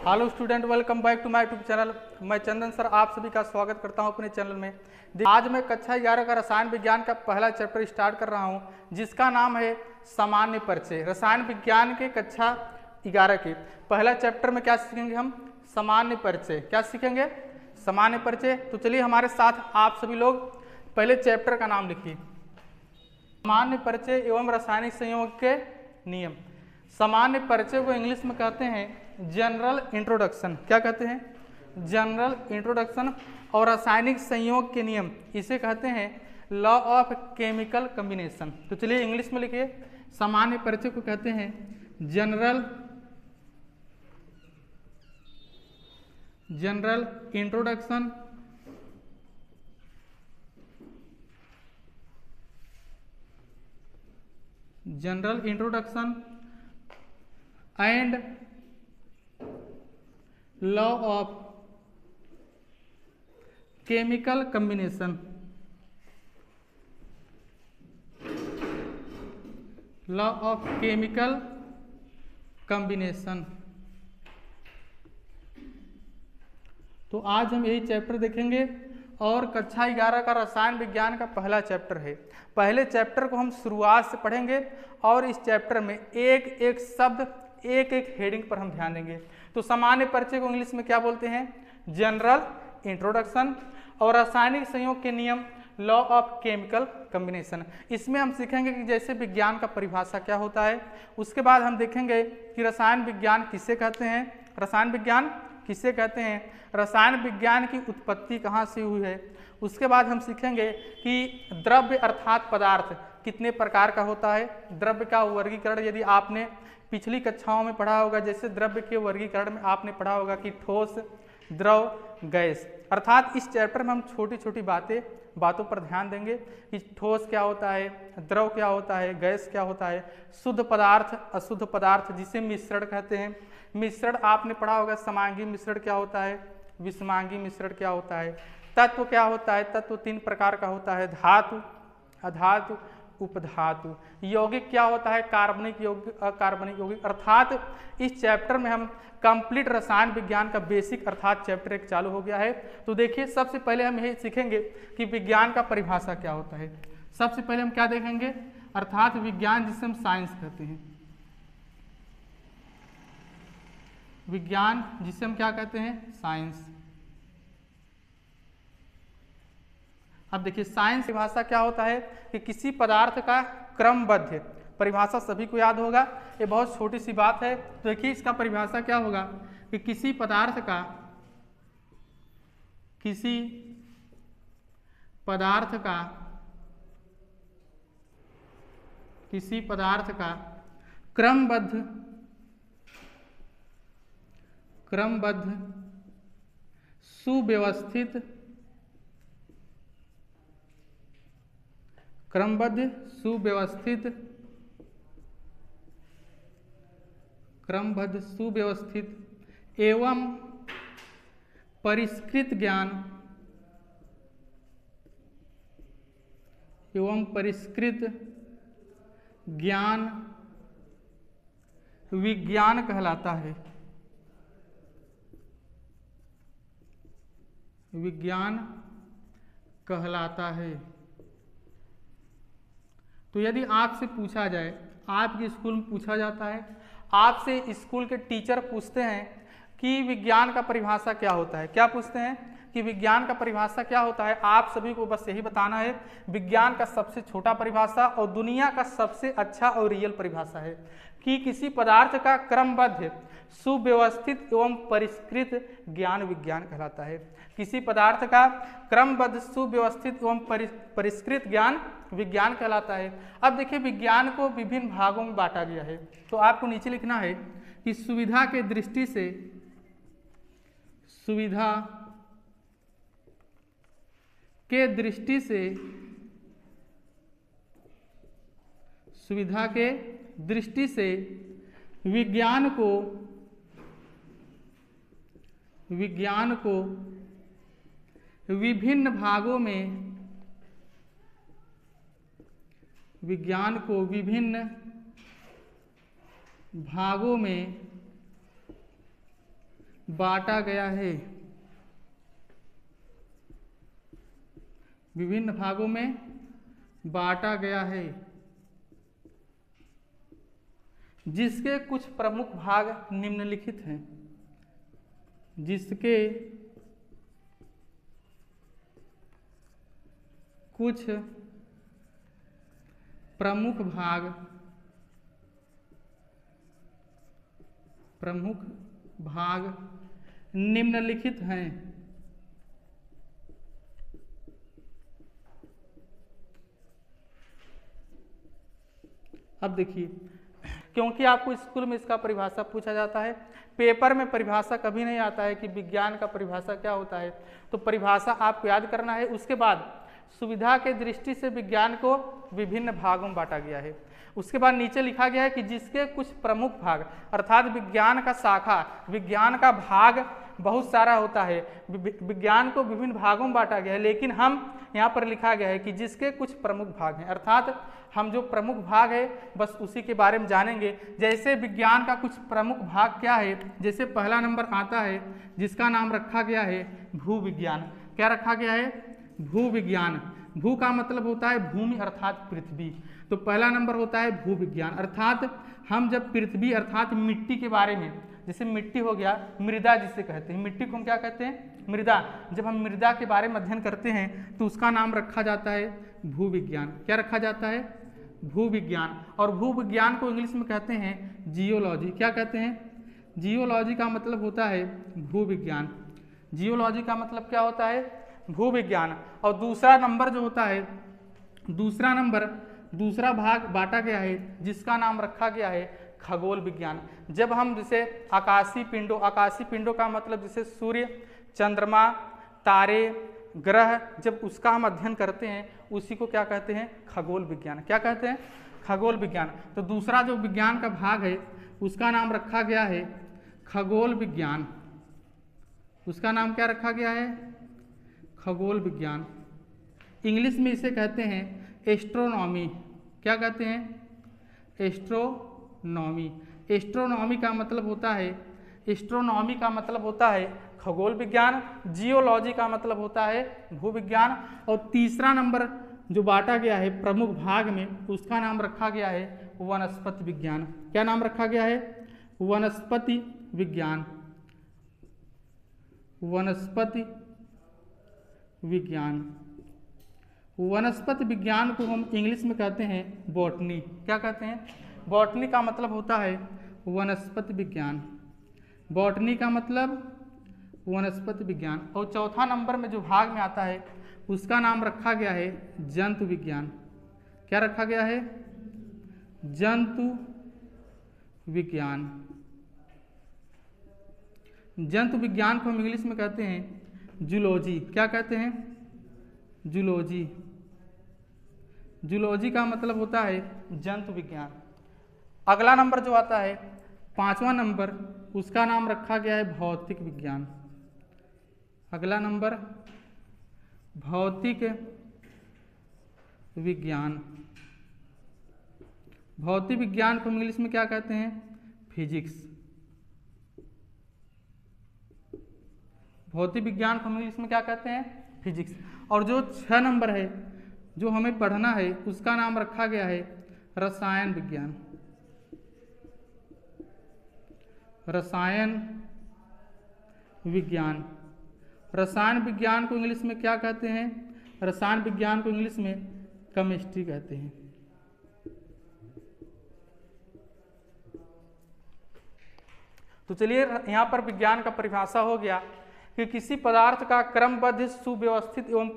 Hello student, welcome back to my YouTube channel. मैं Chandan sir आप सभी का स्वागत करता हूं अपने चैनल में। आज मैं कक्षा 11 का रसायन विज्ञान का पहला चैप्टर स्टार्ट कर रहा हूं, जिसका नाम है सामान्य परिचय। रसायन विज्ञान के कक्षा 11 के पहला चैप्टर में क्या सीखेंगे हम? सामान्य परिचय। क्या सीखेंगे? सामान्य परिचय। तो चलिए हमारे साथ आप सभी लोग पहले चैप्टर का नाम लिखिए, सामान्य परिचय एवं रासायनिक संयोग के नियम। सामान्य परिचय को इंग्लिश में कहते हैं जनरल इंट्रोडक्शन। क्या कहते हैं? General introduction. और रासायनिक संयोग के नियम इसे कहते हैं लॉ ऑफ केमिकल कॉम्बिनेशन। तो चलिए इंग्लिश में लिखिए, सामान्य परिचय को कहते हैं general introduction and law of chemical combination. Law of chemical combination. तो आज हम यही चैप्टर देखेंगे और कक्षा 11 का रसायन विज्ञान का पहला चैप्टर है। पहले चैप्टर को हम शुरुआत से पढ़ेंगे और इस चैप्टर में एक एक शब्द, एक एक हेडिंग पर हम ध्यान देंगे। तो सामान्य परिचय को इंग्लिश में क्या बोलते हैं? General introduction. और रासायनिक संयोग के नियम लॉ ऑफ केमिकल कॉम्बिनेशन। इसमें हम सीखेंगे कि जैसे विज्ञान का परिभाषा क्या होता है। उसके बाद हम देखेंगे कि रसायन विज्ञान किसे कहते हैं। रसायन विज्ञान किसे कहते हैं? रसायन विज्ञान की उत्पत्ति कहाँ से हुई है। उसके बाद हम सीखेंगे कि द्रव्य अर्थात पदार्थ कितने प्रकार का होता है। द्रव्य का वर्गीकरण यदि आपने पिछली कक्षाओं में पढ़ा होगा, जैसे द्रव्य के वर्गीकरण में आपने पढ़ा होगा कि ठोस, द्रव, गैस। अर्थात इस चैप्टर में हम छोटी छोटी बातों पर ध्यान देंगे कि ठोस क्या होता है, द्रव क्या होता है, गैस क्या होता है, शुद्ध पदार्थ, अशुद्ध पदार्थ जिसे मिश्रण कहते हैं। मिश्रण आपने पढ़ा होगा, समांगी मिश्रण क्या होता है, विषमांगी मिश्रण क्या होता है। तत्व क्या होता है? तत्व 3 प्रकार का होता है, धातु, अधातु, उपधातु। यौगिक क्या होता है? कार्बनिक यौगिक, अकार्बनिक यौगिक। अर्थात इस चैप्टर में हम कंप्लीट रसायन विज्ञान का बेसिक अर्थात चैप्टर 1 चालू हो गया है। तो देखिए सबसे पहले हम यही सीखेंगे कि विज्ञान का परिभाषा क्या होता है। सबसे पहले हम क्या देखेंगे? अर्थात विज्ञान जिसे हम साइंस कहते हैं। विज्ञान जिसे हम क्या कहते हैं? साइंस। अब देखिए साइंस परिभाषा क्या होता है कि किसी पदार्थ का क्रमबद्ध, परिभाषा सभी को याद होगा, ये बहुत छोटी सी बात है। तो देखिए इसका परिभाषा क्या होगा कि किसी पदार्थ का क्रमबद्ध सुव्यवस्थित एवं परिष्कृत ज्ञान विज्ञान कहलाता है। विज्ञान कहलाता है। तो यदि आपसे पूछा जाए, आपके स्कूल में पूछा जाता है, आपसे स्कूल के टीचर पूछते हैं कि विज्ञान का परिभाषा क्या होता है। क्या पूछते हैं कि विज्ञान का परिभाषा क्या होता है? आप सभी को बस यही बताना है विज्ञान का सबसे छोटा परिभाषा और दुनिया का सबसे अच्छा और रियल परिभाषा है कि किसी पदार्थ का क्रमबद्ध, सुव्यवस्थित एवं परिष्कृत ज्ञान विज्ञान कहलाता है। किसी पदार्थ का क्रमबद्ध, सुव्यवस्थित एवं परिष्कृत ज्ञान विज्ञान कहलाता है। अब देखिए विज्ञान को विभिन्न भागों में बांटा गया है। तो आपको नीचे लिखना है कि सुविधा के दृष्टि से विज्ञान को विभिन्न भागों में बांटा गया है, विभिन्न भागों में बांटा गया है, जिसके कुछ प्रमुख भाग निम्नलिखित हैं, जिसके कुछ प्रमुख भाग निम्नलिखित हैं। अब देखिए, क्योंकि आपको स्कूल में इसका परिभाषा पूछा जाता है, पेपर में परिभाषा कभी नहीं आता है कि विज्ञान का परिभाषा क्या होता है, तो परिभाषा आपको याद करना है। उसके बाद सुविधा के दृष्टि से विज्ञान को विभिन्न भागों में बांटा गया है। उसके बाद नीचे लिखा गया है कि जिसके कुछ प्रमुख भाग, अर्थात विज्ञान का शाखा, विज्ञान का भाग बहुत सारा होता है, विज्ञान को विभिन्न भागों में बांटा गया है, लेकिन हम यहाँ पर लिखा गया है कि जिसके कुछ प्रमुख भाग हैं, अर्थात हम जो प्रमुख भाग है बस उसी के बारे में जानेंगे। जैसे विज्ञान का कुछ प्रमुख भाग क्या है, जैसे पहला नंबर आता है जिसका नाम रखा गया है भूविज्ञान। क्या रखा गया है? भूविज्ञान। भू का मतलब होता है भूमि अर्थात पृथ्वी, तो पहला नंबर होता है भूविज्ञान। अर्थात हम जब पृथ्वी अर्थात मिट्टी के बारे में, जैसे मिट्टी हो गया, मृदा जिसे कहते हैं, मिट्टी को हम क्या कहते हैं? मृदा। जब हम मृदा के बारे में अध्ययन करते हैं तो उसका नाम रखा जाता है भूविज्ञान। क्या रखा जाता है? भूविज्ञान। और भूविज्ञान को इंग्लिश में कहते हैं जियोलॉजी। क्या कहते हैं? जियोलॉजी का मतलब होता है भूविज्ञान। जियोलॉजी का मतलब क्या होता है? भूविज्ञान। और दूसरा नंबर जो होता है, दूसरा भाग बांटा गया है जिसका नाम रखा गया है खगोल विज्ञान। जब हम जैसे आकाशीय पिंडों का मतलब जैसे सूर्य, चंद्रमा, तारे, ग्रह, जब उसका हम अध्ययन करते हैं उसी को क्या कहते हैं? खगोल विज्ञान। क्या कहते हैं? खगोल विज्ञान। तो दूसरा जो विज्ञान का भाग है उसका नाम रखा गया है खगोल विज्ञान। उसका नाम क्या रखा गया है? खगोल विज्ञान। इंग्लिश में इसे कहते हैं एस्ट्रोनॉमी। क्या कहते हैं? एस्ट्रोनॉमी। एस्ट्रोनॉमी का मतलब होता है खगोल विज्ञान। जियोलॉजी का मतलब होता है भूविज्ञान। और तीसरा नंबर जो बांटा गया है प्रमुख भाग में, उसका नाम रखा गया है वनस्पति विज्ञान। क्या नाम रखा गया है? वनस्पति विज्ञान। वनस्पति विज्ञान। वनस्पति विज्ञान को हम इंग्लिश में कहते हैं बॉटनी। क्या कहते हैं? बॉटनी का मतलब होता है वनस्पति विज्ञान। बॉटनी का मतलब वनस्पति विज्ञान। और चौथा नंबर में जो भाग में आता है उसका नाम रखा गया है जंतु विज्ञान। क्या रखा गया है? जंतु विज्ञान। जंतु विज्ञान को हम इंग्लिश में कहते हैं जूलॉजी। क्या कहते हैं? जूलॉजी। जूलॉजी का मतलब होता है जंतु विज्ञान। अगला नंबर जो आता है पांचवा नंबर, उसका नाम रखा गया है भौतिक विज्ञान। अगला नंबर भौतिक विज्ञान। भौतिक विज्ञान को इंग्लिश में क्या कहते हैं? फिजिक्स। भौतिक विज्ञान को इंग्लिश में क्या कहते हैं? फिजिक्स। और जो 6 नंबर है जो हमें पढ़ना है उसका नाम रखा गया है रसायन विज्ञान। रसायन विज्ञान। रसायन विज्ञान को इंग्लिश में क्या कहते हैं? रसायन विज्ञान को इंग्लिश में केमिस्ट्री कहते हैं। तो चलिए, यहाँ पर विज्ञान का परिभाषा हो गया कि किसी पदार्थ का क्रमबद्ध, सुव्यवस्थित एवं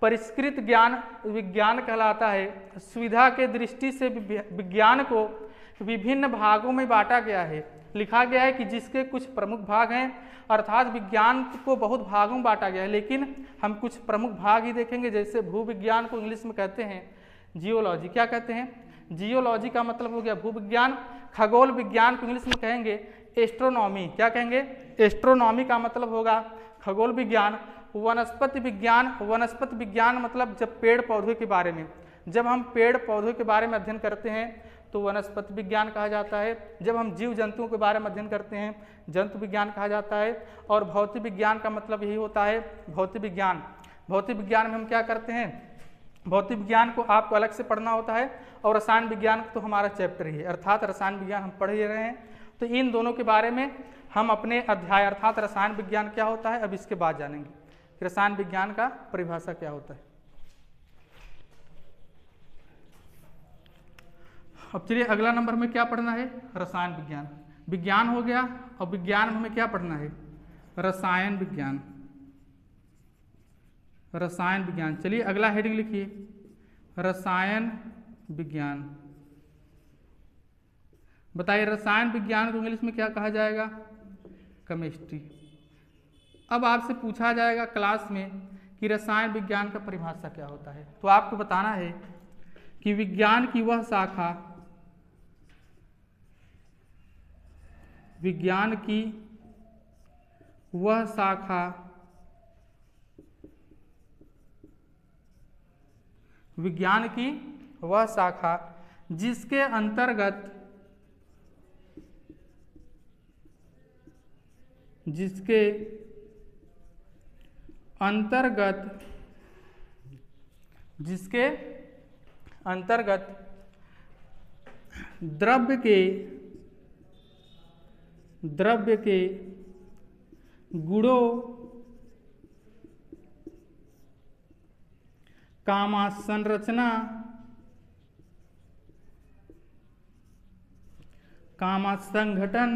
परिष्कृत ज्ञान विज्ञान कहलाता है। सुविधा के दृष्टि से विज्ञान को विभिन्न भागों में बांटा गया है। लिखा गया है कि जिसके कुछ प्रमुख भाग हैं, अर्थात विज्ञान को बहुत भागों में बांटा गया है, लेकिन हम कुछ प्रमुख भाग ही देखेंगे। जैसे भूविज्ञान को इंग्लिश में कहते हैं जियोलॉजी। क्या कहते हैं? जियोलॉजी का मतलब हो गया भूविज्ञान। खगोल विज्ञान को इंग्लिश में कहेंगे एस्ट्रोनॉमी। क्या कहेंगे? एस्ट्रोनॉमी का मतलब होगा खगोल विज्ञान। वनस्पति विज्ञान मतलब जब पेड़ पौधों के बारे में, जब हम पेड़ पौधों के बारे में अध्ययन करते हैं तो वनस्पति विज्ञान कहा जाता है। जब हम जीव जंतुओं के बारे में अध्ययन करते हैं जंतु विज्ञान कहा जाता है। और भौतिक विज्ञान का मतलब यही होता है भौतिक विज्ञान। भौतिक विज्ञान में हम क्या करते हैं, भौतिक विज्ञान को आपको अलग से पढ़ना होता है और रसायन विज्ञान तो हमारा चैप्टर ही है, अर्थात रसायन विज्ञान हम पढ़ ही रहे हैं। तो इन दोनों के बारे में हम अपने अध्याय अर्थात रसायन विज्ञान क्या होता है अब इसके बाद जानेंगे, रसायन विज्ञान का परिभाषा क्या होता है। अब चलिए अगला नंबर में क्या पढ़ना है, रसायन विज्ञान। विज्ञान हो गया और विज्ञान में हमें क्या पढ़ना है, रसायन विज्ञान। रसायन विज्ञान, चलिए अगला हेडिंग लिखिए, रसायन विज्ञान। बताइए रसायन विज्ञान को इंग्लिश में क्या कहा जाएगा, केमिस्ट्री। अब आपसे पूछा जाएगा क्लास में कि रसायन विज्ञान का परिभाषा क्या होता है, तो आपको बताना है कि विज्ञान की वह शाखा, विज्ञान की वह शाखा, विज्ञान की वह शाखा जिसके अंतर्गत द्रव्य के गुणों कामा संरचना कामा संघटन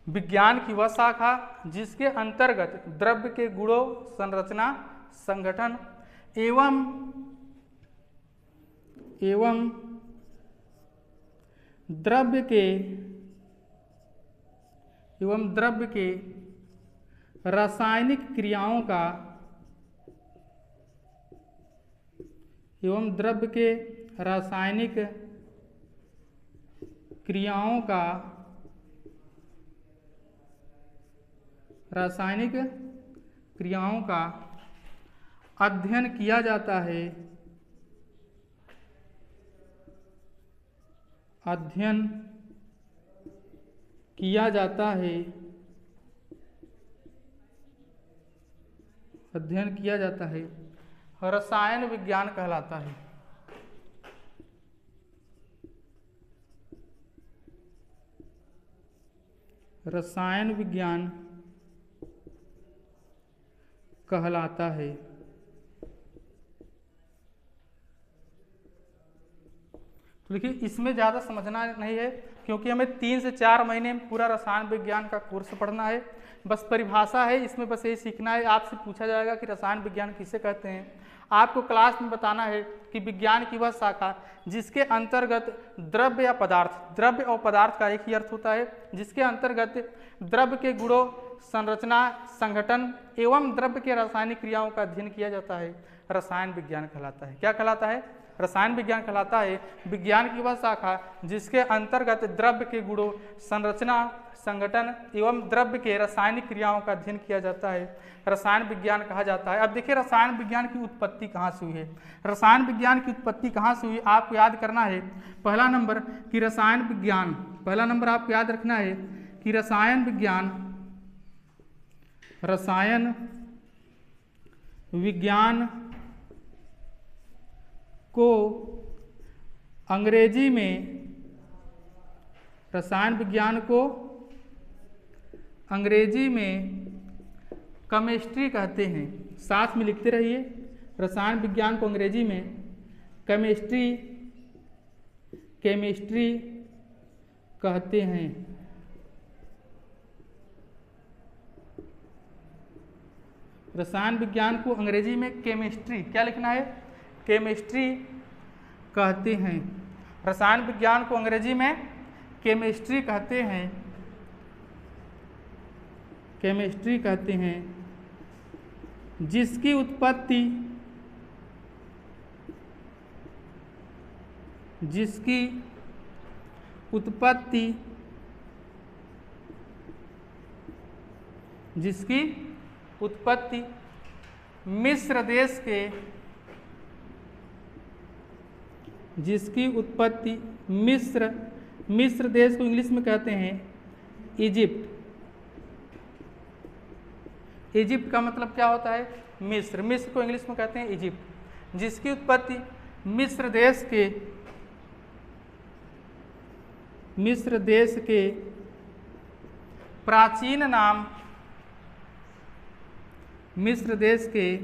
विज्ञान की वह शाखा जिसके अंतर्गत द्रव्य के गुणों संरचना संगठन एवं द्रव्य के रासायनिक क्रियाओं का अध्ययन किया जाता है, रसायन विज्ञान कहलाता है। रसायन विज्ञान कहलाता है। तो देखिए इसमें ज़्यादा समझना नहीं है क्योंकि हमें 3 से 4 महीने में पूरा रसायन विज्ञान का कोर्स पढ़ना है। बस परिभाषा है, इसमें बस यही सीखना है। आपसे पूछा जाएगा कि रसायन विज्ञान किसे कहते हैं, आपको क्लास में बताना है कि विज्ञान की वह शाखा जिसके अंतर्गत द्रव्य या पदार्थ, द्रव्य और पदार्थ का एक ही अर्थ होता है, जिसके अंतर्गत द्रव्य के गुणों संरचना संगठन एवं द्रव्य के रासायनिक क्रियाओं का अध्ययन किया जाता है, रसायन विज्ञान कहलाता है। क्या कहलाता है, रसायन विज्ञान कहलाता है। विज्ञान की वह शाखा जिसके अंतर्गत द्रव्य के गुणों संरचना संगठन एवं द्रव्य के रासायनिक क्रियाओं का अध्ययन किया जाता है, रसायन विज्ञान कहा जाता है। अब देखिए रसायन विज्ञान की उत्पत्ति कहाँ से हुई है। रसायन विज्ञान की उत्पत्ति कहाँ से हुई आपको याद करना है। पहला नंबर कि रसायन विज्ञान, पहला नंबर आपको याद रखना है कि रसायन विज्ञान को अंग्रेजी में, रसायन विज्ञान को अंग्रेजी में केमिस्ट्री कहते हैं। साथ में लिखते रहिए, रसायन विज्ञान को अंग्रेजी में केमिस्ट्री कहते हैं। रसायन विज्ञान को अंग्रेजी में केमिस्ट्री, क्या लिखना है, केमिस्ट्री कहते हैं। रसायन विज्ञान को अंग्रेजी में केमिस्ट्री कहते हैं, केमिस्ट्री कहते हैं, जिसकी उत्पत्ति मिस्र देश के, जिसकी उत्पत्ति मिस्र देश को इंग्लिश में कहते हैं इजिप्ट। इजिप्ट का मतलब क्या होता है? मिस्र को इंग्लिश में कहते हैं इजिप्ट, जिसकी उत्पत्ति मिस्र देश के प्राचीन नाम, मिस्र देश के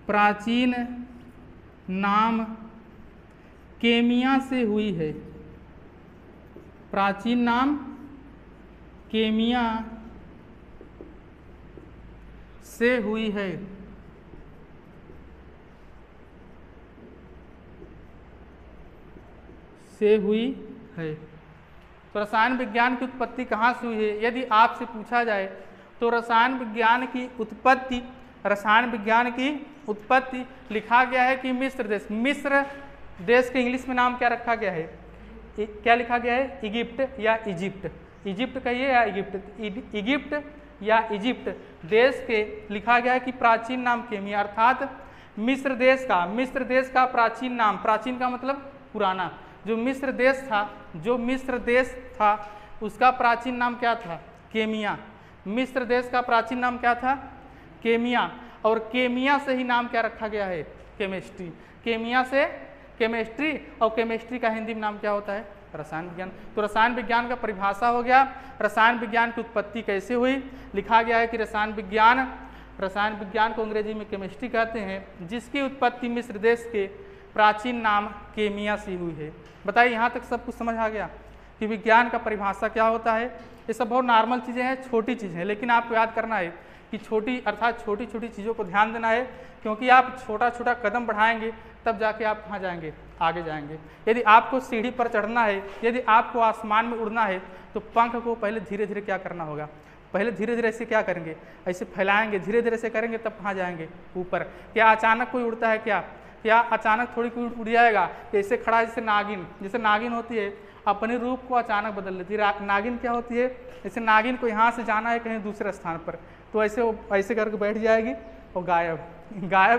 प्राचीन नाम केमिया से हुई है। प्राचीन नाम केमिया से हुई है। तो रसायन विज्ञान की उत्पत्ति कहाँ से हुई है? यदि आपसे पूछा जाए तो रसायन विज्ञान की उत्पत्ति लिखा गया है कि मिस्र देश के इंग्लिश में नाम क्या रखा गया है? क्या लिखा गया है? इजिप्ट या इजिप्ट कहिए या इजिप्ट या इजिप्ट देश के लिखा गया है कि प्राचीन नाम केमिया, अर्थात मिस्र देश का प्राचीन नाम, प्राचीन का मतलब पुराना, जो मिस्र देश था उसका प्राचीन नाम क्या था? केमिया। मिस्र देश का प्राचीन नाम क्या था? केमिया। और केमिया से ही नाम क्या रखा गया है? केमिस्ट्री। केमिया से केमिस्ट्री, और केमिस्ट्री का हिंदी में नाम क्या होता है? रसायन विज्ञान। तो रसायन विज्ञान का परिभाषा हो गया। रसायन विज्ञान की उत्पत्ति कैसे हुई? लिखा गया है कि रसायन विज्ञान को अंग्रेजी में केमिस्ट्री कहते हैं, जिसकी उत्पत्ति मिस्र देश के प्राचीन नाम केमिया से हुई है। बताइए, यहाँ तक सब कुछ समझ आ गया कि विज्ञान का परिभाषा क्या होता है? ये सब बहुत नॉर्मल चीज़ें हैं, छोटी चीज़ें हैं, लेकिन आपको याद करना है कि छोटी छोटी चीज़ों को ध्यान देना है, क्योंकि आप छोटा छोटा कदम बढ़ाएंगे तब जाके आप कहाँ जाएंगे? आगे जाएंगे। यदि आपको सीढ़ी पर चढ़ना है, यदि आपको आसमान में उड़ना है, तो पंख को पहले धीरे धीरे क्या करना होगा? पहले धीरे धीरे ऐसे क्या करेंगे? ऐसे फैलाएंगे, धीरे धीरे से करेंगे, तब कहाँ जाएंगे? ऊपर। क्या अचानक कोई उड़ता है? क्या अचानक थोड़ी कोई उड़ जाएगा? ऐसे खड़ा, जैसे नागिन होती है, अपने रूप को अचानक बदल लेती है। नागिन क्या होती है? जैसे नागिन को यहाँ से जाना है कहीं दूसरे स्थान पर, तो ऐसे करके बैठ जाएगी और गायब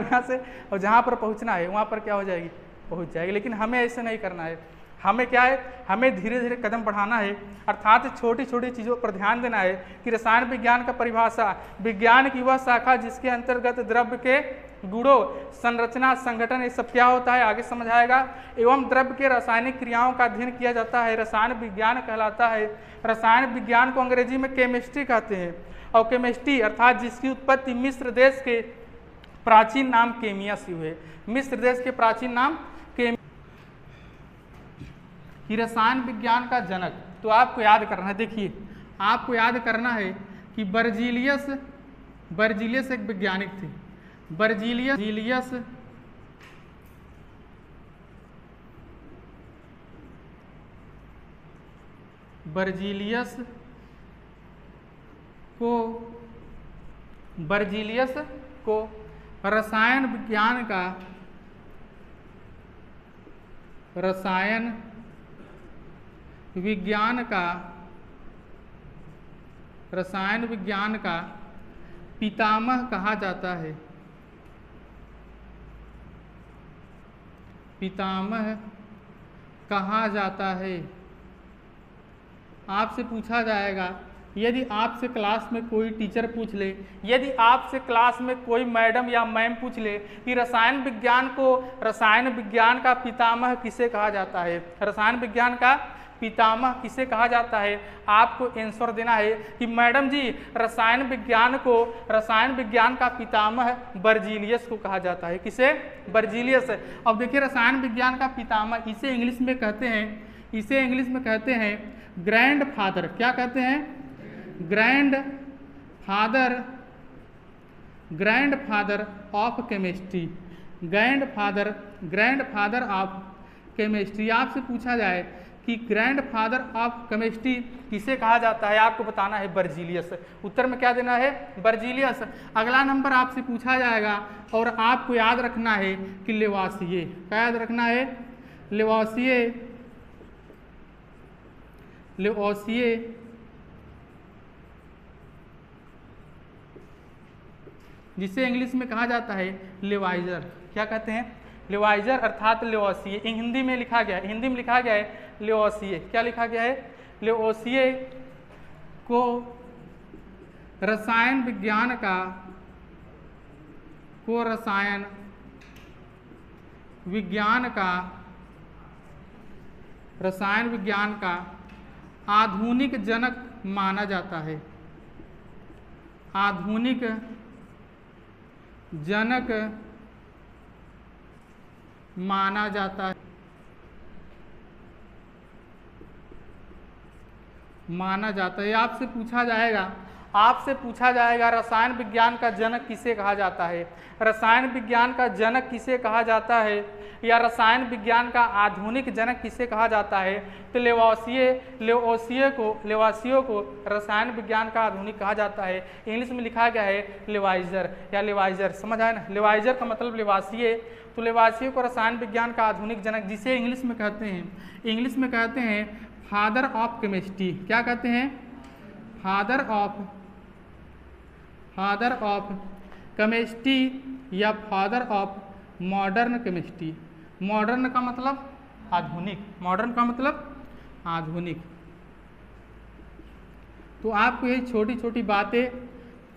यहाँ से, और जहाँ पर पहुँचना है वहाँ पर क्या हो जाएगी? पहुँच जाएगी। लेकिन हमें ऐसे नहीं करना है। हमें क्या है? हमें धीरे धीरे कदम बढ़ाना है, अर्थात छोटी छोटी चीज़ों पर ध्यान देना है कि रसायन विज्ञान का परिभाषा, विज्ञान की वह शाखा जिसके अंतर्गत द्रव्य के गुणों, संरचना, संगठन, ये सब क्या होता है आगे समझ आएगा, एवं द्रव्य के रासायनिक क्रियाओं का अध्ययन किया जाता है, रसायन विज्ञान कहलाता है। रसायन विज्ञान को अंग्रेजी में केमिस्ट्री कहते हैं, और केमिस्ट्री अर्थात जिसकी उत्पत्ति मिस्र देश के प्राचीन नाम केमिया से हुए। मिस्र देश के प्राचीन नाम कि रसायन विज्ञान का जनक, तो आपको याद करना है। देखिए, आपको याद करना है कि बर्जीलियस एक वैज्ञानिक थे। बर्जीलियस को रसायन विज्ञान का पितामह कहा जाता है। आपसे पूछा जाएगा, यदि आपसे क्लास में कोई टीचर पूछ ले, यदि आपसे क्लास में कोई मैडम या मैम पूछ ले कि रसायन विज्ञान का पितामह किसे कहा जाता है, रसायन विज्ञान का पितामह किसे कहा जाता है, आपको आंसर देना है कि मैडम जी रसायन विज्ञान का पितामह बर्जीलियस को कहा जाता है। किसे? बर्जीलियस। अब देखिए, रसायन विज्ञान का पितामह इसे इंग्लिश में कहते हैं ग्रैंड फादर। क्या कहते हैं? Grand father of chemistry. Grand father of chemistry. आपसे पूछा जाए कि ग्रैंड फादर ऑफ केमिस्ट्री किसे कहा जाता है, आपको बताना है बर्जीलियस। उत्तर में क्या देना है? बर्जीलियस। अगला नंबर आपसे पूछा जाएगा और आपको याद रखना है कि लेवासिये। क्या याद रखना है? जिसे इंग्लिश में कहा जाता है लेवाइजर। क्या कहते हैं? लेवाइजर अर्थात लेवोसिए। हिंदी में लिखा गया है, हिंदी में लिखा गया है लेवोसिए। क्या लिखा गया है? लेवोसिए को रसायन विज्ञान का आधुनिक जनक माना जाता है। आधुनिक जनक माना जाता है, आपसे पूछा जाएगा रसायन विज्ञान का जनक किसे कहा जाता है? रसायन विज्ञान का जनक किसे कहा जाता है, या रसायन विज्ञान का आधुनिक जनक किसे कहा जाता है? तो लेवोसिए को रसायन विज्ञान का आधुनिक कहा जाता है। इंग्लिश में लिखा गया है लेवाइजर या लेवाइजर। समझ आया ना? लेवाइजर का मतलब लेवासिए, तो लेवासिए को रसायन विज्ञान का आधुनिक जनक, जिसे इंग्लिश में कहते हैं फादर ऑफ केमिस्ट्री। क्या कहते हैं? फादर ऑफ केमिस्ट्री या father of modern chemistry. Modern का मतलब आधुनिक। तो आपको ये छोटी छोटी बातें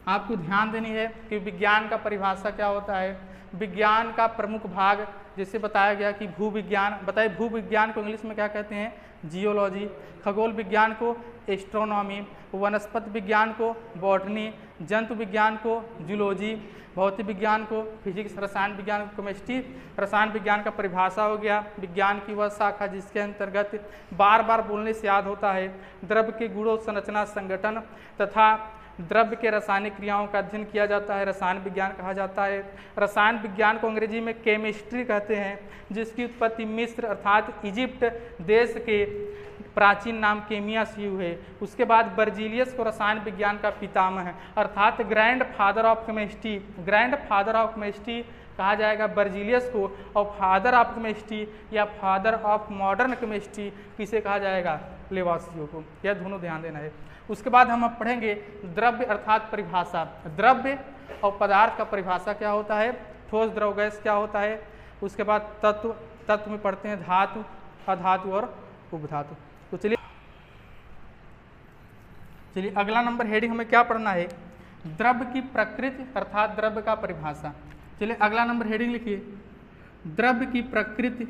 आपको ध्यान देनी है कि विज्ञान का परिभाषा क्या होता है। विज्ञान का प्रमुख भाग जैसे बताया गया कि भूविज्ञान। बताइए भूविज्ञान को इंग्लिश में क्या कहते हैं? जियोलॉजी। खगोल विज्ञान को एस्ट्रोनॉमी। वनस्पति विज्ञान को बॉटनी। जंतु विज्ञान को जूलॉजी। भौतिक विज्ञान को फिजिक्स। रसायन विज्ञान को केमिस्ट्री। रसायन विज्ञान का परिभाषा हो गया विज्ञान की वह शाखा जिसके अंतर्गत बार बार बोलने से याद होता है द्रव्य के गुणों, संरचना, संगठन तथा द्रव्य के रासायनिक क्रियाओं का अध्ययन किया जाता है, रसायन विज्ञान कहा जाता है। रसायन विज्ञान को अंग्रेजी में केमिस्ट्री कहते हैं, जिसकी उत्पत्ति मिस्र अर्थात इजिप्ट देश के प्राचीन नाम केमिया से हुई है। उसके बाद बर्जीलियस को रसायन विज्ञान का पितामह है अर्थात ग्रैंड फादर ऑफ केमिस्ट्री कहा जाएगा बर्जीलियस को, और फादर ऑफ केमिस्ट्री या फादर ऑफ मॉडर्न केमिस्ट्री किसे कहा जाएगा? लेवासिए को। यह दोनों ध्यान देना है। उसके बाद हम अब पढ़ेंगे द्रव्य अर्थात परिभाषा। द्रव्य और पदार्थ का परिभाषा क्या होता है? ठोस, द्रव, गैस क्या होता है? उसके बाद तत्व में पढ़ते हैं धातु, अधातु और उपधातु। तो चलिए अगला नंबर हेडिंग हमें क्या पढ़ना है? द्रव्य की प्रकृति अर्थात द्रव्य का परिभाषा। चलिए अगला नंबर हेडिंग लिखिए, द्रव्य की प्रकृति।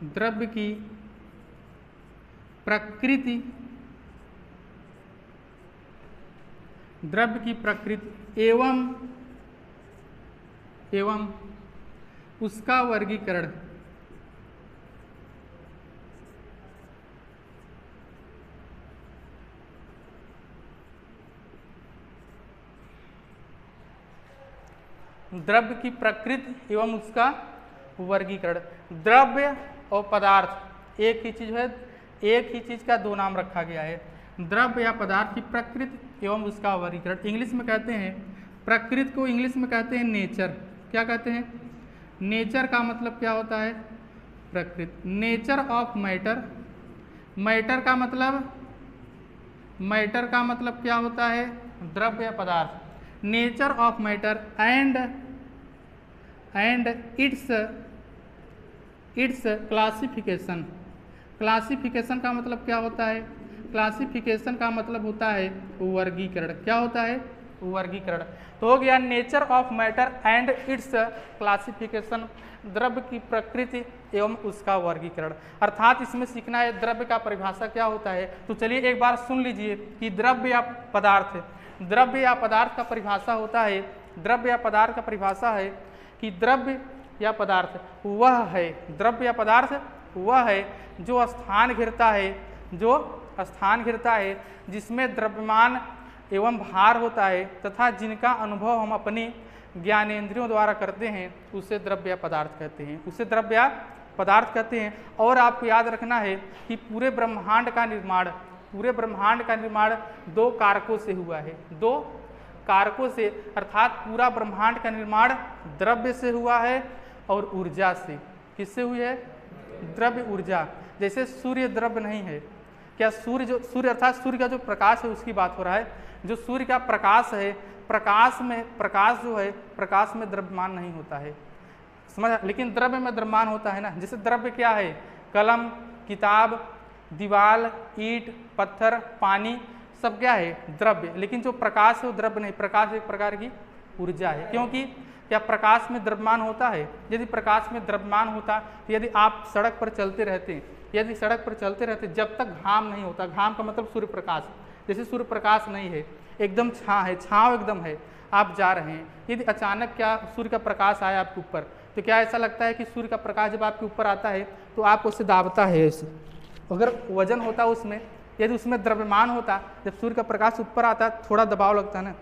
द्रव्य की प्रकृति, द्रव्य की प्रकृति एवं उसका वर्गीकरण। द्रव्य की प्रकृति एवं उसका वर्गीकरण। द्रव्य और पदार्थ एक ही चीज है, एक ही चीज का दो नाम रखा गया है। द्रव्य या पदार्थ की प्रकृति एवं उसका वर्गीकरण। इंग्लिश में कहते हैं प्रकृति को, इंग्लिश में कहते हैं नेचर। क्या कहते हैं? नेचर का मतलब क्या होता है? प्रकृति। Nature of matter. मैटर का मतलब क्या होता है? द्रव्य या पदार्थ। Nature of matter and it's classification. Classification का मतलब क्या होता है? क्लासिफिकेशन का मतलब होता है वर्गीकरण। क्या होता है? वर्गीकरण। तो हो गया nature of matter and it's classification, द्रव्य की प्रकृति एवं उसका वर्गीकरण। अर्थात इसमें सीखना है द्रव्य का परिभाषा क्या होता है। तो चलिए एक बार सुन लीजिए कि द्रव्य या पदार्थ का परिभाषा होता है, द्रव्य या पदार्थ का परिभाषा है कि द्रव्य या पदार्थ वह है जो स्थान घेरता है जिसमें द्रव्यमान एवं भार होता है तथा जिनका अनुभव हम अपनी ज्ञानेंद्रियों द्वारा करते हैं, उसे द्रव्य या पदार्थ कहते हैं। और आपको याद रखना है कि पूरे ब्रह्मांड का निर्माण दो कारकों से हुआ है। दो कारकों से अर्थात पूरा ब्रह्मांड का निर्माण द्रव्य से हुआ है और ऊर्जा से। किससे हुई है? द्रव्य ऊर्जा। जैसे सूर्य द्रव्य नहीं है, क्या सूर्य अर्थात सूर्य का जो प्रकाश है उसकी बात हो रहा है। जो सूर्य का प्रकाश है, प्रकाश जो है प्रकाश में द्रव्यमान नहीं होता है, समझ, लेकिन द्रव्य में द्रव्यमान होता है ना। जैसे द्रव्य क्या है, कलम, किताब, दीवार, ईंट, पत्थर, पानी, सब क्या है, द्रव्य। लेकिन जो प्रकाश है वो द्रव्य नहीं, प्रकाश एक प्रकार की ऊर्जा है। क्योंकि क्या प्रकाश में द्रव्यमान होता है? यदि प्रकाश में द्रव्यमान होता तो यदि आप सड़क पर चलते रहते, जब तक घाम नहीं होता, घाम का मतलब सूर्य प्रकाश, जैसे सूर्य प्रकाश नहीं है, एकदम छाँव एकदम है, आप जा रहे हैं, यदि अचानक क्या सूर्य का प्रकाश आया आपके ऊपर, तो क्या ऐसा लगता है कि सूर्य का प्रकाश जब आपके ऊपर आता है तो आपको उससे दाबता है ऐसे। अगर वजन होता उसमें, यदि उसमें द्रव्यमान होता, जब सूर्य का प्रकाश ऊपर आता थोड़ा दबाव लगता है ना,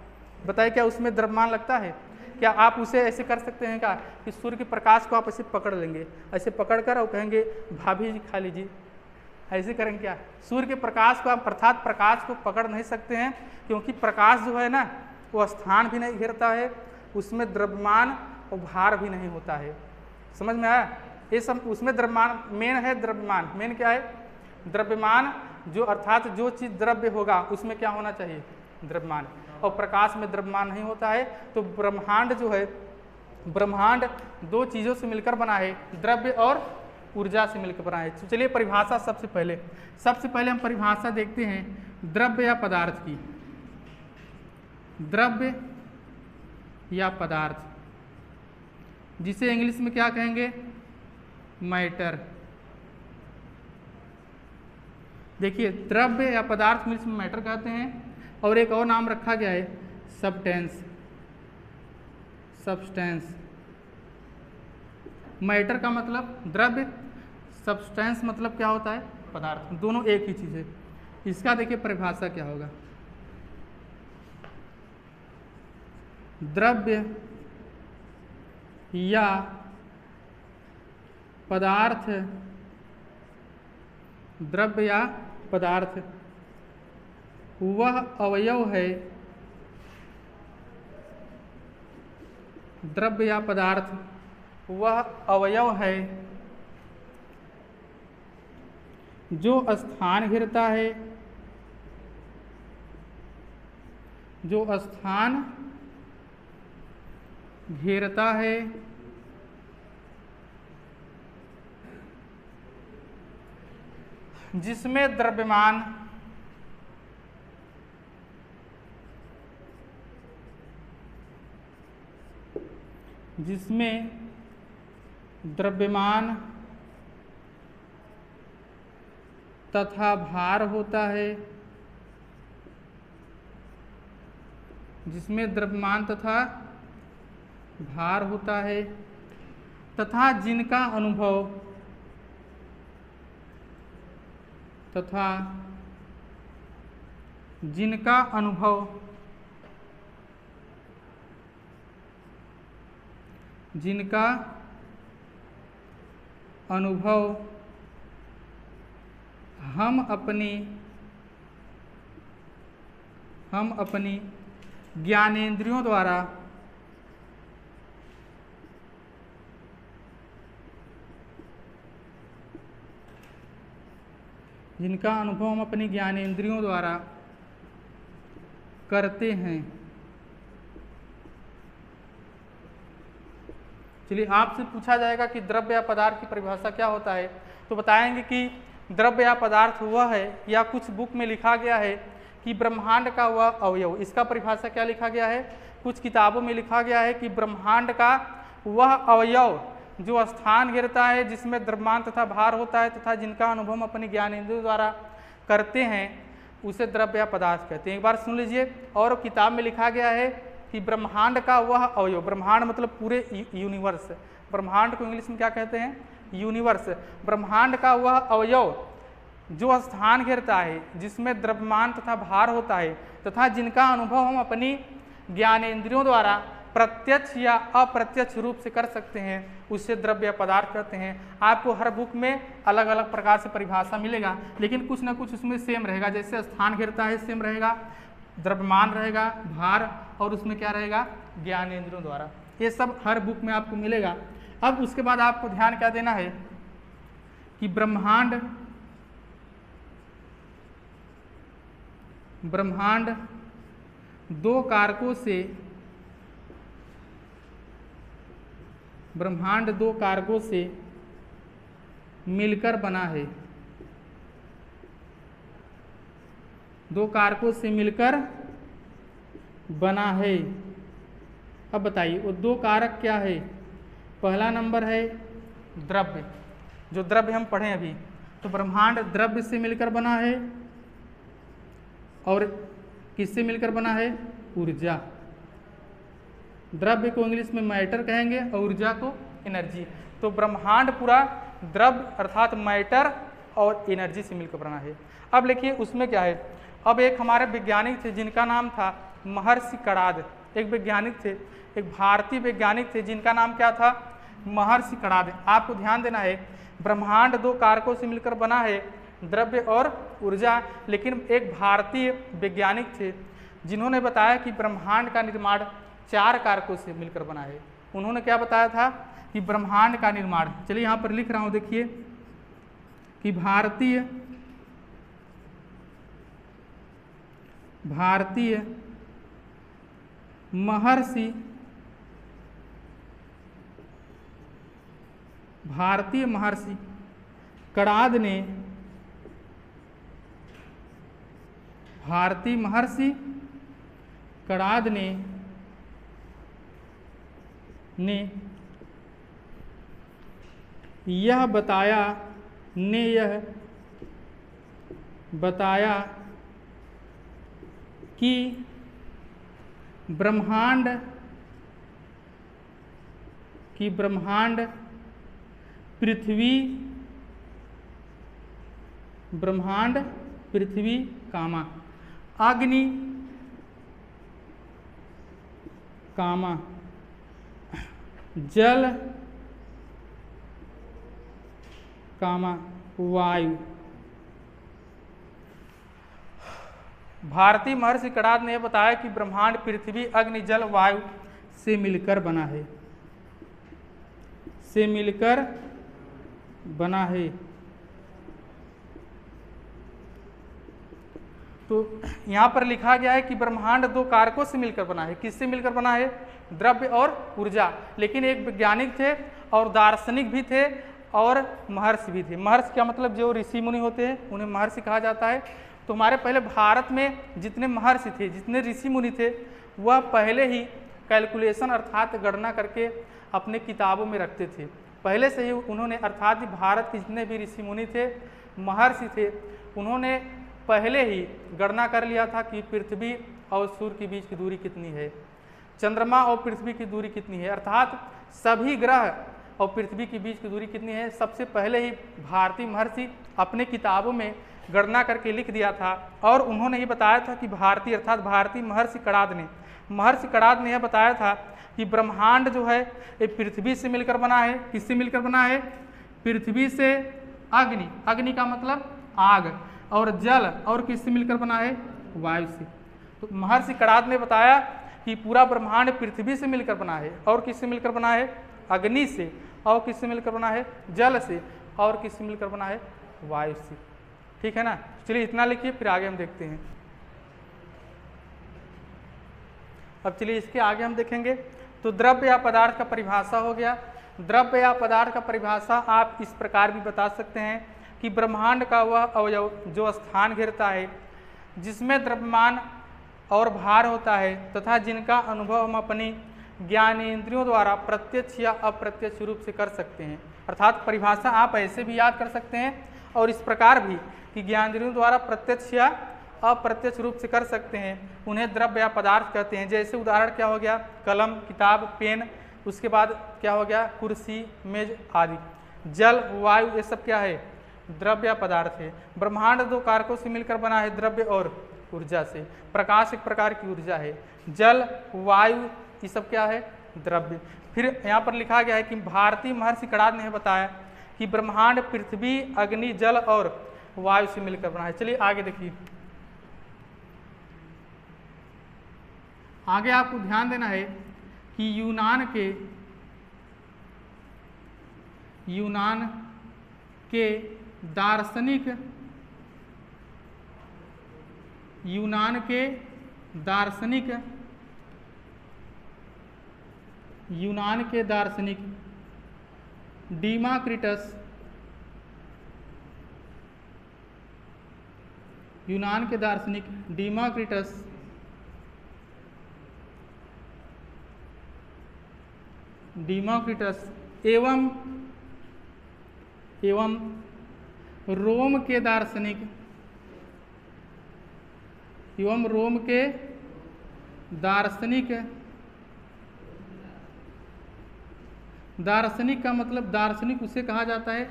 बताइए क्या उसमें द्रव्यमान लगता है? क्या आप उसे ऐसे कर सकते हैं क्या कि सूर्य के प्रकाश को आप ऐसे पकड़ लेंगे, ऐसे पकड़ कर और कहेंगे भाभी जी खा लीजिए, ऐसे करेंगे क्या? सूर्य के प्रकाश को आप अर्थात प्रकाश को पकड़ नहीं सकते हैं, क्योंकि प्रकाश जो है ना वो स्थान भी नहीं घेरता है, उसमें द्रव्यमान और भार भी नहीं होता है। समझ में आया? ये सब उसमें द्रव्यमान मेन है। द्रव्यमान मेन क्या है? द्रव्यमान, जो अर्थात जो चीज़ द्रव्य होगा उसमें क्या होना चाहिए? द्रव्यमान। और प्रकाश में द्रव्यमान नहीं होता है। तो ब्रह्मांड जो है, ब्रह्मांड दो चीज़ों से मिलकर बना है, द्रव्य और ऊर्जा से मिलकर बना है। तो चलिए परिभाषा सबसे पहले हम परिभाषा देखते हैं द्रव्य या पदार्थ की। द्रव्य या पदार्थ, जिसे इंग्लिश में क्या कहेंगे? मैटर। देखिए द्रव्य या पदार्थ इंग्लिश में मैटर कहते हैं, और एक और नाम रखा गया है सब्सटेंस। मैटर का मतलब द्रव्य, सब्सटेंस मतलब क्या होता है? पदार्थ। दोनों एक ही चीज़ है। इसका देखिए परिभाषा क्या होगा। द्रव्य या पदार्थ, द्रव्य या पदार्थ वह अवयव है, द्रव्य या पदार्थ वह अवयव है जो स्थान घेरता है, जो स्थान घेरता है, जिसमें द्रव्यमान तथा भार होता है, जिसमें द्रव्यमान तथा भार होता है, तथा जिनका अनुभव हम अपनी ज्ञानेंद्रियों द्वारा जिनका अनुभव हम अपनी ज्ञानेंद्रियों द्वारा करते हैं। चलिए आपसे पूछा जाएगा कि द्रव्य या पदार्थ की परिभाषा क्या होता है, तो बताएंगे कि द्रव्य या पदार्थ वह है, या कुछ बुक में लिखा गया है कि ब्रह्मांड का वह अवयव। इसका परिभाषा क्या लिखा गया है? कुछ किताबों में लिखा गया है कि ब्रह्मांड का वह अवयव जो स्थान घेरता है, जिसमें द्रव्यमान तथा भार होता है, तथा जिनका अनुभव हम अपने ज्ञानेंद्रियों द्वारा करते हैं, उसे द्रव्य या पदार्थ कहते हैं। एक बार सुन लीजिए। और किताब में लिखा गया है कि ब्रह्मांड का वह अवयव, ब्रह्मांड मतलब पूरे यूनिवर्स, ब्रह्मांड को इंग्लिश में क्या कहते हैं? यूनिवर्स। ब्रह्मांड का वह अवयव जो स्थान घेरता है, जिसमें द्रव्यमान तथा भार होता है, तथा जिनका अनुभव हम अपनी ज्ञानेंद्रियों द्वारा प्रत्यक्ष या अप्रत्यक्ष रूप से कर सकते हैं, उससे द्रव्य या पदार्थ कहते हैं। आपको हर बुक में अलग अलग प्रकार से परिभाषा मिलेगा, लेकिन कुछ ना कुछ उसमें सेम रहेगा। जैसे स्थान घेरता है सेम रहेगा, द्रव्यमान रहेगा, भार, और उसमें क्या रहेगा? ज्ञानेंद्रियों द्वारा। ये सब हर बुक में आपको मिलेगा। अब उसके बाद आपको ध्यान क्या देना है कि ब्रह्मांड ब्रह्मांड दो कारकों से मिलकर बना है। दो कारकों से मिलकर बना है। अब बताइए वो दो कारक क्या है। पहला नंबर है द्रव्य, जो द्रव्य हम पढ़े अभी, तो ब्रह्मांड द्रव्य से मिलकर बना है। और किससे मिलकर बना है? ऊर्जा। द्रव्य को इंग्लिश में मैटर कहेंगे और ऊर्जा को एनर्जी। तो ब्रह्मांड पूरा द्रव्य अर्थात मैटर और एनर्जी से मिलकर बना है। अब देखिए उसमें क्या है। अब एक हमारे वैज्ञानिक थे जिनका नाम था महर्षि कणाद। एक वैज्ञानिक थे, एक भारतीय वैज्ञानिक थे जिनका नाम क्या था? महर्षि कणाद। आपको ध्यान देना है ब्रह्मांड दो कारकों से मिलकर बना है, द्रव्य और ऊर्जा। लेकिन एक भारतीय वैज्ञानिक थे जिन्होंने बताया कि ब्रह्मांड का निर्माण चार कारकों से मिलकर बना है। उन्होंने क्या बताया था कि ब्रह्मांड का निर्माण, चलिए यहाँ पर लिख रहा हूँ, देखिए कि भारतीय महर्षि कणाद ने यह बताया कि ब्रह्मांड पृथ्वी अग्नि जल वायु। भारतीय महर्षि कणाद ने बताया कि ब्रह्मांड पृथ्वी अग्नि जल वायु से मिलकर बना है। तो यहाँ पर लिखा गया है कि ब्रह्मांड दो कारकों से मिलकर बना है। किससे मिलकर बना है? द्रव्य और ऊर्जा। लेकिन एक वैज्ञानिक थे और दार्शनिक भी थे और महर्षि भी थे। महर्षि क्या मतलब? जो ऋषि मुनि होते हैं उन्हें महर्षि कहा जाता है। तो हमारे पहले भारत में जितने महर्षि थे, जितने ऋषि मुनि थे, वह पहले ही कैलकुलेशन अर्थात गणना करके अपने किताबों में रखते थे। पहले से ही उन्होंने, अर्थात भारत के जितने भी ऋषि मुनि थे, महर्षि थे, उन्होंने पहले ही गणना कर लिया था कि पृथ्वी और सूर्य के बीच की दूरी कितनी है, चंद्रमा और पृथ्वी की दूरी कितनी है, अर्थात सभी ग्रह और पृथ्वी के बीच की दूरी कितनी है। सबसे पहले ही भारतीय महर्षि अपने किताबों में गणना करके लिख दिया था। और उन्होंने ये बताया था कि भारतीय महर्षि कणाद ने यह बताया था कि ब्रह्मांड जो है ये पृथ्वी से मिलकर बना है। किससे मिलकर बना है? पृथ्वी से अग्नि का मतलब आग, और जल, और किससे मिलकर बना है? वायु से। तो महर्षि कणाद ने बताया कि पूरा ब्रह्मांड पृथ्वी से मिलकर बना है। और किससे मिलकर बना है? अग्नि से। और किससे मिलकर बना है? जल से। और किससे मिलकर बना है? वायु से। ठीक है ना। चलिए इतना लिखिए, फिर आगे हम देखते हैं। अब चलिए इसके आगे हम देखेंगे। तो द्रव्य या पदार्थ का परिभाषा हो गया। द्रव्य या पदार्थ का परिभाषा आप इस प्रकार भी बता सकते हैं कि ब्रह्मांड का वह अवयव जो स्थान घेरता है, जिसमें द्रव्यमान और भार होता है तथा जिनका अनुभव हम अपनी ज्ञानेंद्रियों द्वारा प्रत्यक्ष या अप्रत्यक्ष रूप से कर सकते हैं। अर्थात परिभाषा आप ऐसे भी याद कर सकते हैं और इस प्रकार भी कि ज्ञानेंद्रियों द्वारा प्रत्यक्ष या अप्रत्यक्ष रूप से कर सकते हैं, उन्हें द्रव्य या पदार्थ कहते हैं। जैसे उदाहरण क्या हो गया? कलम, किताब, पेन, उसके बाद क्या हो गया? कुर्सी, मेज आदि। जल, वायु, ये सब क्या है? द्रव्य या पदार्थ है। ब्रह्मांड दो कारकों से मिलकर बना है, द्रव्य और ऊर्जा से। प्रकाश एक प्रकार की ऊर्जा है। जल, वायु, ये सब क्या है? द्रव्य। फिर यहाँ पर लिखा गया है कि भारतीय महर्षि कणाद ने बताया कि ब्रह्मांड पृथ्वी, अग्नि, जल और वायु से मिलकर बना है। चलिए आगे देखिए। आगे आपको ध्यान देना है कि यूनान के दार्शनिक यूनान के दार्शनिक डीमाक्रिटस, यूनान के दार्शनिक डीमाक्रिटस एवं रोम के दार्शनिक का मतलब दार्शनिक उसे कहा जाता है,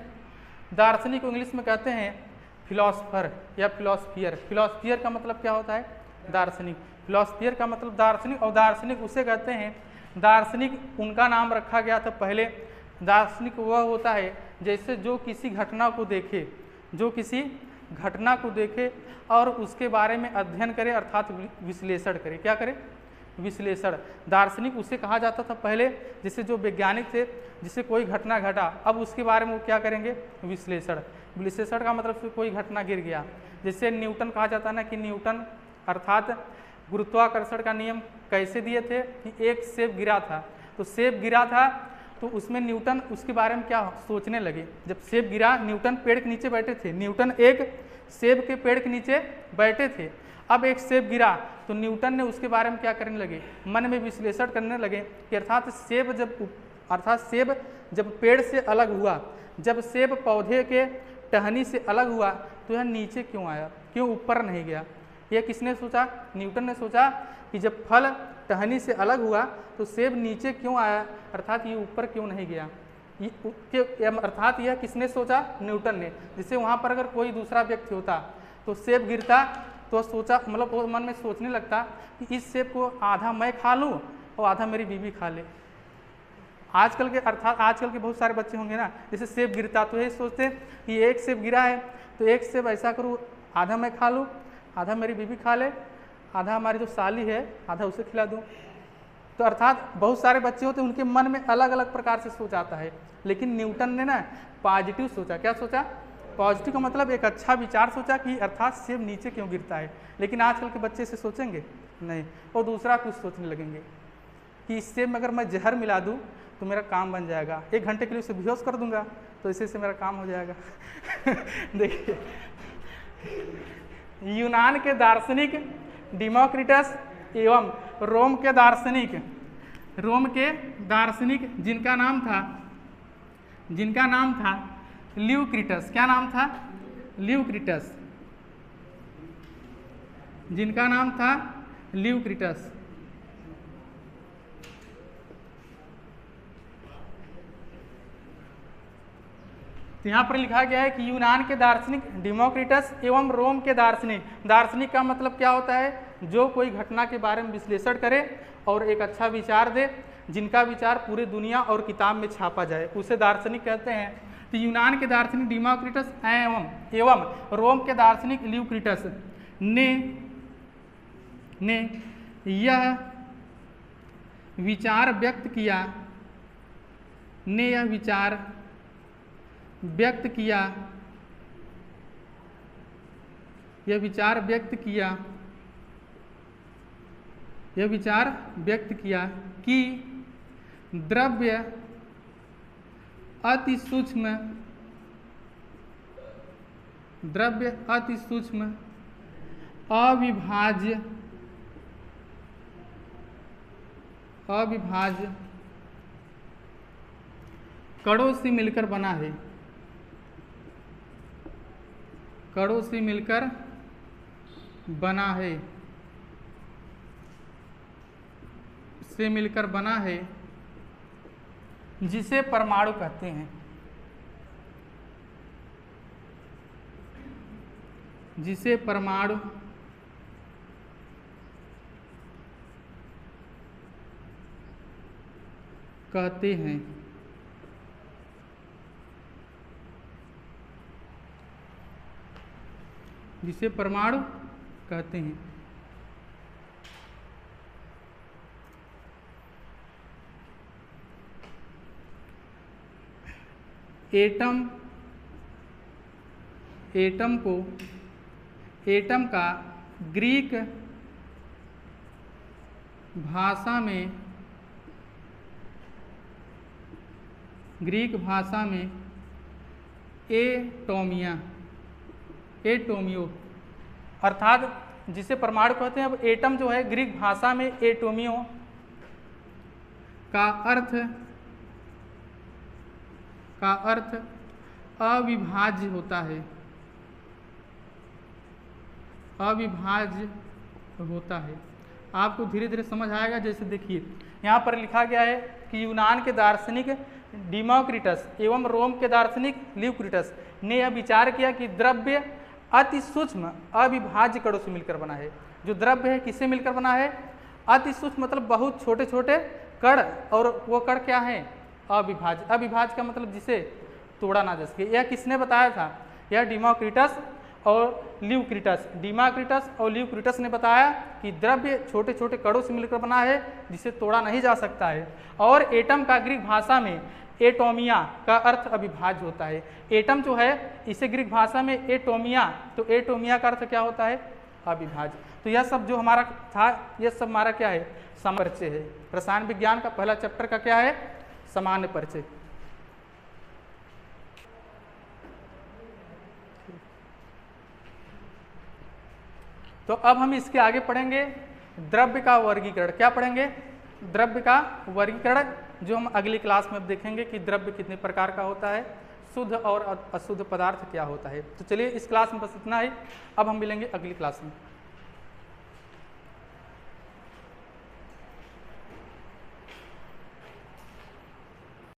दार्शनिक को इंग्लिश में कहते हैं फिलोसफर या फिलोसफियर। फिलोसफियर का मतलब क्या होता है? दार्शनिक। फिलोसफियर का मतलब दार्शनिक, और दार्शनिक उसे कहते हैं, दार्शनिक उनका नाम रखा गया था पहले। दार्शनिक वह होता है जैसे जो किसी घटना को देखे और उसके बारे में अध्ययन करे, अर्थात विश्लेषण करे। क्या करे? विश्लेषण। दार्शनिक उसे कहा जाता था पहले जैसे जो वैज्ञानिक थे, जिससे कोई घटना घटा, अब उसके बारे में वो क्या करेंगे? विश्लेषण। विश्लेषण का मतलब कोई घटना गिर गया, जैसे न्यूटन कहा जाता है ना कि न्यूटन अर्थात गुरुत्वाकर्षण का नियम कैसे दिए थे कि एक सेब गिरा था, तो सेब गिरा था तो उसमें न्यूटन उसके बारे में क्या सोचने लगे। जब सेब गिरा, न्यूटन पेड़ के नीचे बैठे थे, न्यूटन एक सेब के पेड़ के नीचे बैठे थे, अब एक सेब गिरा तो न्यूटन ने उसके बारे में क्या करने लगे? मन में विश्लेषण करने लगे कि अर्थात सेब जब पेड़ से अलग हुआ, जब सेब पौधे के टहनी से अलग हुआ तो यह नीचे क्यों आया, क्यों ऊपर नहीं गया? यह किसने सोचा? न्यूटन ने सोचा कि जब फल टहनी से अलग हुआ तो सेब नीचे क्यों आया, अर्थात ये ऊपर क्यों नहीं गया। अर्थात यह किसने सोचा? न्यूटन ने। जिससे वहाँ पर अगर कोई दूसरा व्यक्ति होता तो सेब गिरता तो सोचा, मतलब वो मन में सोचने लगता कि इस सेब को आधा मैं खा लूँ और आधा मेरी बीवी खा ले। आजकल के बहुत सारे बच्चे होंगे ना, जैसे सेब गिरता तो ये सोचते कि एक सेब गिरा है तो एक सेब ऐसा करूँ, आधा मैं खा लूँ, आधा मेरी बीवी खा ले, आधा हमारी जो साली है आधा उसे खिला दूँ। तो अर्थात बहुत सारे बच्चे होते हैं, उनके मन में अलग अलग प्रकार से सोच आता है। लेकिन न्यूटन ने ना पॉजिटिव सोचा। क्या सोचा? पॉजिटिव का मतलब एक अच्छा विचार सोचा कि अर्थात सेब नीचे क्यों गिरता है। लेकिन आजकल के बच्चे से सोचेंगे नहीं, और दूसरा कुछ सोचने लगेंगे कि इस सेब में अगर मैं जहर मिला दूँ तो मेरा काम बन जाएगा, 1 घंटे के लिए उसे बेहोश कर दूंगा तो इसी से मेरा काम हो जाएगा। देखिए, यूनान के दार्शनिक डीमोक्रिटस एवं रोम के दार्शनिक जिनका नाम था ल्यूक्रिटस। क्या नाम था? ल्यूक्रिटस। जिनका नाम था ल्यूक्रिटस। तो यहाँ पर लिखा गया है कि यूनान के दार्शनिक डीमोक्रिटस एवं रोम के दार्शनिक का मतलब क्या होता है? जो कोई घटना के बारे में विश्लेषण करे और एक अच्छा विचार दे, जिनका विचार पूरी दुनिया और किताब में छापा जाए, उसे दार्शनिक कहते हैं। तो यूनान के दार्शनिक डीमोक्रिटस एवं रोम के दार्शनिक ल्यूक्रिटस ने यह विचार व्यक्त किया कि द्रव्य अति सूक्ष्म अविभाज्य कणों से मिलकर बना है, जिसे परमाणु कहते हैं। जिसे परमाणु कहते हैं। एटम का ग्रीक भाषा में एटोमियो अर्थात जिसे परमाणु कहते हैं। अब एटम जो है ग्रीक भाषा में एटोमियो का अर्थ अविभाज्य होता है। आपको धीरे धीरे समझ आएगा। जैसे देखिए यहाँ पर लिखा गया है कि यूनान के दार्शनिक डिमोक्रिटस एवं रोम के दार्शनिक ल्यूक्रिटस ने यह विचार किया कि द्रव्य अति सूक्ष्म अविभाज्य कणों से मिलकर बना है। जो द्रव्य है किससे मिलकर बना है? अति सूक्ष्म मतलब बहुत छोटे छोटे कण, और वो कण क्या है? अविभाज्य। अविभाज्य का मतलब जिसे तोड़ा ना जा सके। यह किसने बताया था? यह डिमोक्रिटस और ल्यूक्रिटस। डिमोक्रिटस और ल्यूक्रिटस ने बताया कि द्रव्य छोटे छोटे कणों से मिलकर बना है जिसे तोड़ा नहीं जा सकता है। और एटम का ग्रीक भाषा में एटोमिया का अर्थ अविभाज्य होता है। एटम जो है इसे ग्रीक भाषा में एटोमिया, तो एटोमिया का अर्थ क्या होता है? अविभाज्य। तो यह सब जो हमारा था, यह सब हमारा क्या है? सामान्य परिचय है। रसायन विज्ञान का पहला चैप्टर का क्या है? सामान्य परिचय। तो अब हम इसके आगे पढ़ेंगे द्रव्य का वर्गीकरण। क्या पढ़ेंगे? द्रव्य का वर्गीकरण, जो हम अगली क्लास में अब देखेंगे कि द्रव्य कितने प्रकार का होता है, शुद्ध और अशुद्ध पदार्थ क्या होता है। तो चलिए इस क्लास में बस इतना ही। अब हम मिलेंगे अगली क्लास में।